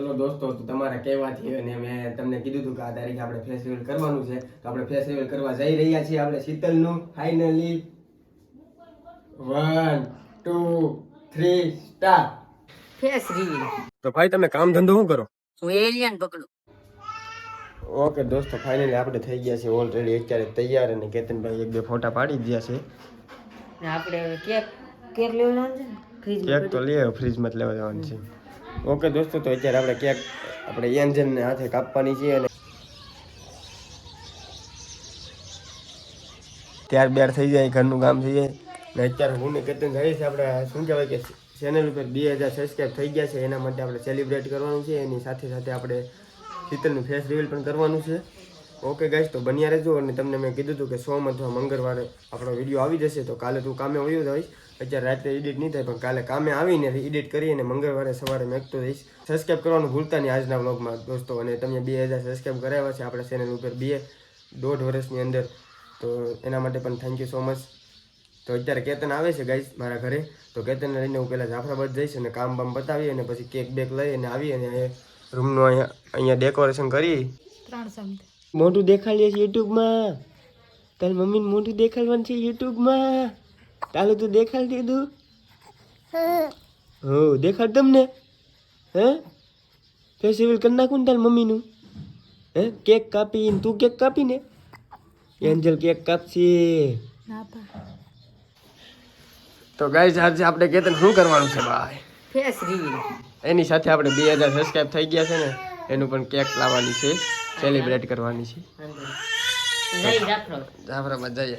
ચલો દોસ્તો, તો તમારા કહેવાથી અને મેં તમને કીધું હતું કે આ તારીખે આપણે ફેસ રિવીલ કરવાનું છે, તો આપણે ફેસ રિવીલ કરવા જઈ રહ્યા છીએ આપણે શીતલનું. Finally 1 2 3 start. Face reveal. તો ભાઈ તમે કામ ધંધો શું કરો? હું એલિયન પકડું. ઓકે દોસ્તો, ફાઇનલી આપણે થઈ ગયા છે ઓલરેડી અત્યારે તૈયાર, અને કેતનભાઈ એક બે ફોટા પાડી દીધા છે. ને આપણે કેક લેવાનું છે ને ફ્રીજ કેક તો લઈએ, ફ્રીજમાં જ લેવા જવાનું છે. ઓકે દોસ્તો, તો અત્યારે આપણે કેક આપણે એન્જનને હાથે કાપવાની છે, અને ત્યાર બ્યાર થઈ જાય, ઘરનું કામ થઈ જાય. ને અત્યારે હું ને કેતન જઈએ છીએ આપણે શું કહેવાય કે ચેનલ ઉપર 2000 સબસ્ક્રાઈબ થઈ ગયા છે, એના માટે આપણે સેલિબ્રેટ કરવાનું છે. એની સાથે સાથે આપણે શીતલનું ફેસ રિવીલ પણ કરવાનું છે. ઓકે ગાઈસ, તો બન્યા રહેજો. અને તમને મેં કીધું હતું કે સોમ અથવા મંગળવારે આપણો વિડીયો આવી જશે, તો કાલે તું કામે વયો જઈશ. અત્યારે રાત્રે એડિટ નહીં થાય, પણ કાલે કામે આવીને એડિટ કરી અને મંગળવારે સવારે મેકતો જઈશ. સબસ્ક્રાઈબ કરવાનું ભૂલતા નહીં આજના વ્લોગમાં દોસ્તો. અને તમે 2000 સબસ્ક્રાઈબ કરાવ્યા છે આપણા ચેનલ ઉપર 2.5 વર્ષની અંદર, તો એના માટે પણ થેન્ક યુ સો મચ. તો અત્યારે કેતન આવે છે ગાઈસ મારા ઘરે, તો કેતનને લઈને હું પહેલાં જાફરાબાદ જઈશ અને કામ બામ બતાવી અને પછી કેક બેક લઈ અને આવી અને રૂમનું અહીંયા ડેકોરેશન કરી. મોઢું દેખાડીએ છીએ યુટ્યુબમાં. તારી મમ્મીને મોઢું દેખાડવાનું છે યુટ્યુબમાં. તાલું તું દેખાડી દીધું? હો દેખાડ તમને. હે ફેસ્ટિવલ કરી નાખું ને તારી મમ્મીનું. હે કેક કાપીને તું કેક કાપીને એન્જલ કેક કાપશે. તો ગાઈસ આજે આપણે કેતન શું કરવાનું છે ભાઈ? Face reveal. એની સાથે આપણે 2000 સબસ્ક્રાઇબ થઈ ગયા છે ને, એનું પણ કેક લાવવાની છે, સેલિબ્રેટ કરવાની છે. નહીં રાખો. જાફરાબાદ જઈએ.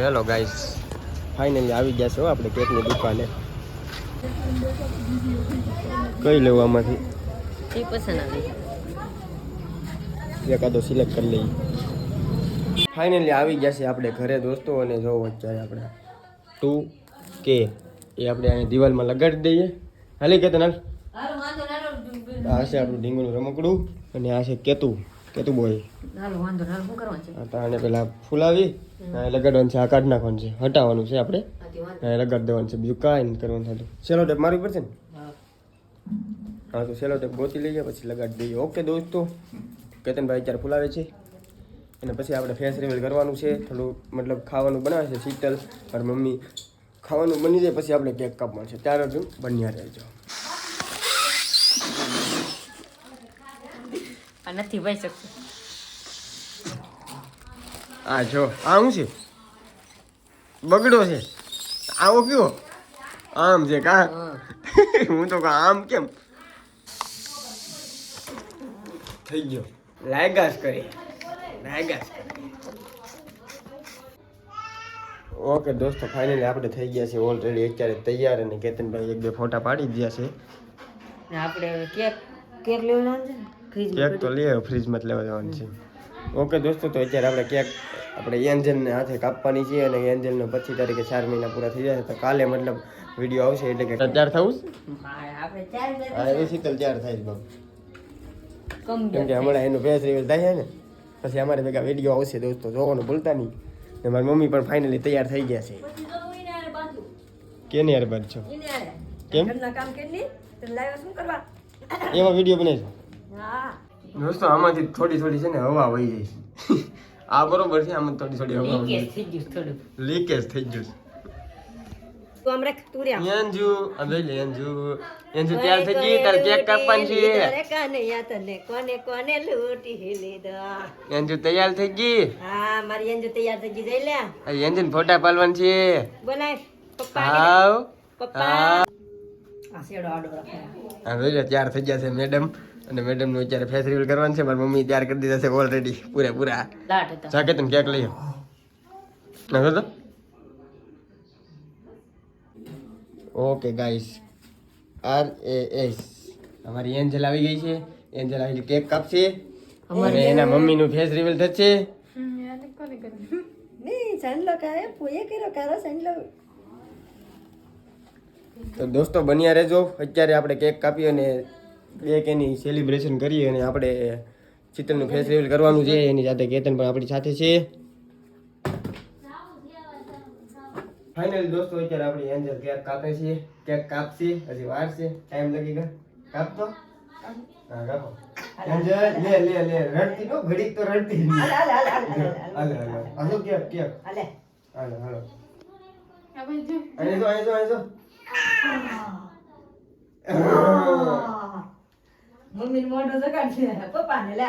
હેલો ગાઈસ, ફાઇનલી આવી ગયા છે આપણે કેકની દુકાને. કઈ લેવું આમાંથી? એ પસંદ આવે એકાદો સિલેક્ટ કરી લઈએ. ફાઇનલી આવી ગયા છે આપણે ઘરે દોસ્તો, અને જોવો અત્યારે આપણે 2K એ આપણે અહીંયા દિવાલમાં લગાડી દઈએ. હાલી કેતન હાલ. આ છે આપણું ઢીંગુનું રમકડું, અને આ છે કેતુ બોય. આને પેલા ફૂલાવી લગાડવાનું છે, આ કાઢ નાખવાનું છે, હટાવવાનું છે આપણે, લગાડી દેવાનું છે, બીજું કાંઈ નથી કરવાનું થતું. સેલો ટેપ મારવી પડશે ને? હા, તો સેલો ટેપ ગોતી લઈએ પછી લગાડી દઈએ. ઓકે દોસ્તો, કેતનભાઈ અત્યારે ફૂલાવે છે, અને પછી આપણે ફેસ રિવીલ કરવાનું છે. થોડું મતલબ ખાવાનું બનાવે છે શીતલ, મારી મમ્મી. ખાવાનું બની જાય પછી આપણે કેક કાપવાનું છે, ત્યારે જ બન્યા રહેજો. નથી ભાઈ શકતો. આ જો આ શું છે? બગડો છે આવો કયો? આમ છે કા? હું તો આમ કેમ થઈ ગયો? લાયગાસ કરી. ઓકે દોસ્તો, ફાઇનલી આપણે થઈ ગયા છે ઓલરેડી અત્યારે તૈયાર, અને કેતનભાઈ એક બે ફોટા પાડી દીધા છે. ને આપણે કેક લેવાનું છે ને ફ્રીજ. કેક તો લઈએ, ફ્રીજમાં જ લેવા જવાનું છે. ઓકે દોસ્તો, તો અત્યારે આપણે કેક આપણે એન્જલને હાથે કાપવાની છે, અને એન્જલનો 25 તારીખે 4 મહિના પૂરા થઈ જશે, તો કાલે મતલબ વિડીયો આવશે, એટલે કે તૈયાર થવું આપણે ચાર હા એ શીતલ તૈયાર થાય છે બાબુ, કેમ કે હમણાં એનું ફેસ રિવીલ થાય છે ને, પછી અમારે ભેગા વિડીયો આવશે દોસ્તો, જોવાનું ભૂલતા નહીં. ને મારી મમ્મી પણ ફાઇનલી તૈયાર થઈ ગયા છે. કેની યાર બાદ છો? કેમ એમાં વિડીયો બને છે દોસ્તો? આમાંથી થોડી છે ને હવા વહી જાય છે. આ બરોબર છે, આમાં થોડી હવા લીકેજ થઈ ગયું. તું આમ રાખ, તું રે આમ. અંજુ તૈયાર થઈ ગઈ, તાર કેક કાપવાની છે. કોને લૂટી લીધા. અંજુ તૈયાર થઈ ગઈ. હા, મારી અંજુ તૈયાર થઈ ગઈ. જઈ લે. અંજુ ફોટા પાડવાનું છે. બોલાય પપ્પા. હાવ પપ્પા. આ શેડો આડો રાખે. હા જોઈ તૈયાર થઈ ગયા છે મેડમ, અને મેડમ નું અત્યારે ફેસ રિવીલ કરવાનું છે. મારી મમ્મી તૈયાર કરી દીધા છે ઓલરેડી પૂરેપૂરા. જાકે તને કેક લઈ નાખો તો. ઓકે ગાઈસ, RAS અમારી એન્જલ આવી ગઈ છે. એન્જલ આવી કેક કાપશે, અને એના મમ્મીનું ફેસ રિવીલ થશે. તો દોસ્તો બન્યા રહેજો. અત્યારે આપણે કેક કાપી અને કેક એની સેલિબ્રેશન કરીએ, અને આપણે શીતલનું ફેસ રિવીલ કરવાનું છે. એની સાથે કેતન પણ આપણી સાથે છે. ફાઇનલી દોસ્તો અત્યારે આપણી એન્જલ કેક કાપે છે. કેક કાપશે, હજી વાર છે, ટાઈમ લાગી ગયો. કાપતો હા કાપો. એન્જલ લે લે લે, રડતી નો ઘડીક તો રડતી જ નહીં. હાલે હાલો કેક કેક હાલો હાલો. અહીં જો મમ્મી મોઢું જગાડશે પપ્પાને લે.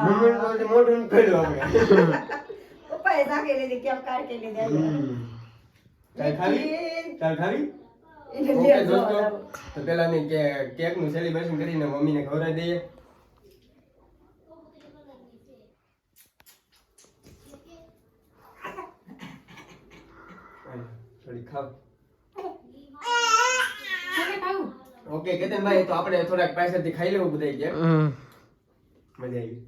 મમ્મી તો મોઢું ખોલ્યું આપણે. પપ્પાએ સાકે લીધી કેમ કાઢી લીધી. ચાલ ખાવી એને ઓકે લે દોસ્તો, તો પેલા મેં કેક નું સેલિબ્રેશન કરીને મમ્મીને ખવડાવી દઈએ. થોડી ખાવ. ઓકે કેતનભાઈ, તો આપણે થોડાક પાસેથી ખાઈ લેવું બધાય કેક. મજા આવી.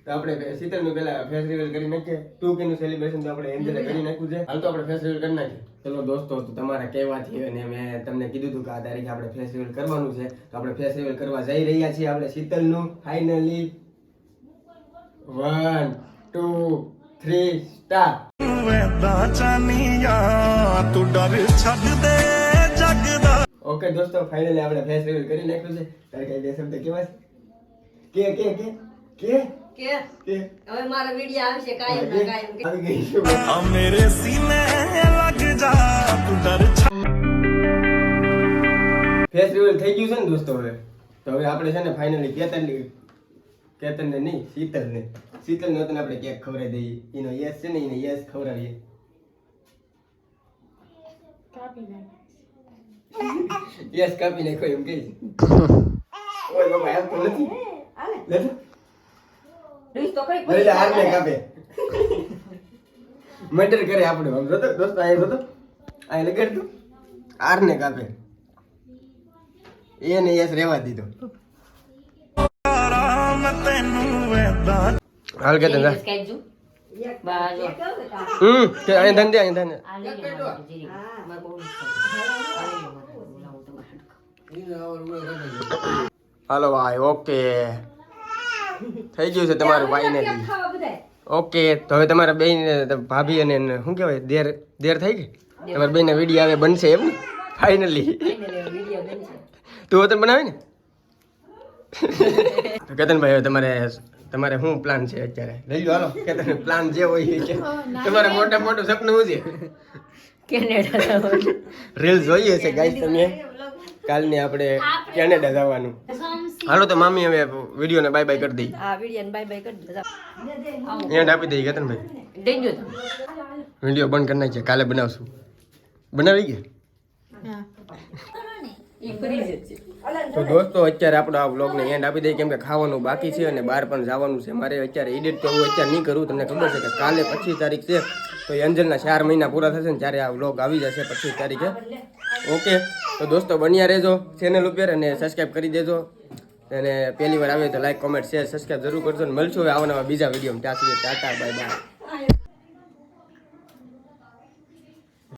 તો આપણે શીતલ નું પેલા ફેસ રિવીલ કરી નાખીએ. 2K નું સેલિબ્રેશન તો આપણે એન્જલે કરી નાખ્યું છે. હાલ તો આપણે ફેસ રિવીલ કરી નાખીએ. ચલો દોસ્તો, તો તમારા કહેવાથી અને મેં તમને કીધું હતું કે આ તારીખે આપણે ફેસ રિવીલ કરવાનું છે. તો આપણે ફેસ રિવીલ કરવા જઈ રહ્યા છીએ આપણે શીતલ નું. Finally 1 2 3 start. ઓકે દોસ્તો, ફાઇનલી આપણે ફેસ રિવીલ કરી નાખ્યું છે. તારે કઈ બે શબ્દ કેવા છે? કે હવે મારો વિડિયો આવશે કાયમ ના કાયમ. આવી ગઈ છે. मेरे सीने लग जा तू डर ફેસ રિવીલ થઈ ગયું છે ને દોસ્તો. હવે તો હવે આપણે છે ને ફાઇનલી કેતનને નહીં, શીતલને તને આપણે કેક ખવડાવી દઈએ. એનો યસ છે ને, એને યસ ખવડાવીએ. યસ કાપી નાખો એમ કહીશ. ઓય બાબા એમ તો નથી. હાલે લે લે. રીસ તો કઈ લે લે, હારને કાપે. મર્ડર કરે આપણે. આમ જોતો દોસ્તો, આ જોતો, આ લગાડ તું. હારને કાપે. એને યસ રહેવા દીધો. હાલ કે તને કાઢજો બાજો કે અહીં ધંધે આ લઈ લે જીરી માર બહુ હાલો ભાઈ. ઓકે થઈ ગયું છે તમારું ફાઇનલી. ખાવા બધાય ઓકે, તો હવે તમારા બેન ભાભી અને શું કહેવાય દેર થઈ ગઈ. તમારા બેન વિડીયો આવે બનશે એમ ને ફાઇનલી. વિડિયો બનશે. તું વતન બનાવે ને. તો કેતનભાઈ, હવે તમારે શું પ્લાન છે અત્યારે? લઈ લો હાલો. કેતન પ્લાન જે હોય એ છે. તમારે મોટું સપનું શું છે? કેનેડા રીલ જોઈએ છે ગાઈસ તમે. કાલને આપણે કેનેડા જવાનું. હાલો તો મામી હવે વિડીયોને બાય બાય કરી દઈ. આ વિડિયો બાય બાય કરી દે. એન્ડ આપી દઈ કેતનભાઈ. દેજો તમે વિડીયો બંધ કરી નાખીએ, કાલે બનાવશું. બનાવી ગયા? ઈ ફ્રીજ છે. તો દોસ્તો, અત્યારે આપણો આ વ્લોગને એન્ડ આપી દઈએ, કેમ કે ખાવાનું બાકી છે અને બહાર પણ જવાનું છે. મારે અત્યારે એડિટ તો હું અત્યારે નહીં કરું. તમને ખબર છે કે કાલે 25 તારીખ છે, તો એન્જલના 4 મહિના પૂરા થશે ને ત્યારે આ વ્લોગ આવી જશે 25 તારીખે. ઓકે, તો દોસ્તો બન્યા રહેજો ચેનલ ઉપર અને સબસ્ક્રાઈબ કરી દેજો. અને પહેલી વાર આવે તો લાઈક કોમેન્ટ શેર સબસ્ક્રાઈબ જરૂર કરજો. અને મળશું હવે આવા નવા બીજા વિડીયોમાં. ત્યાં સુધી ટાટા બાય બાય.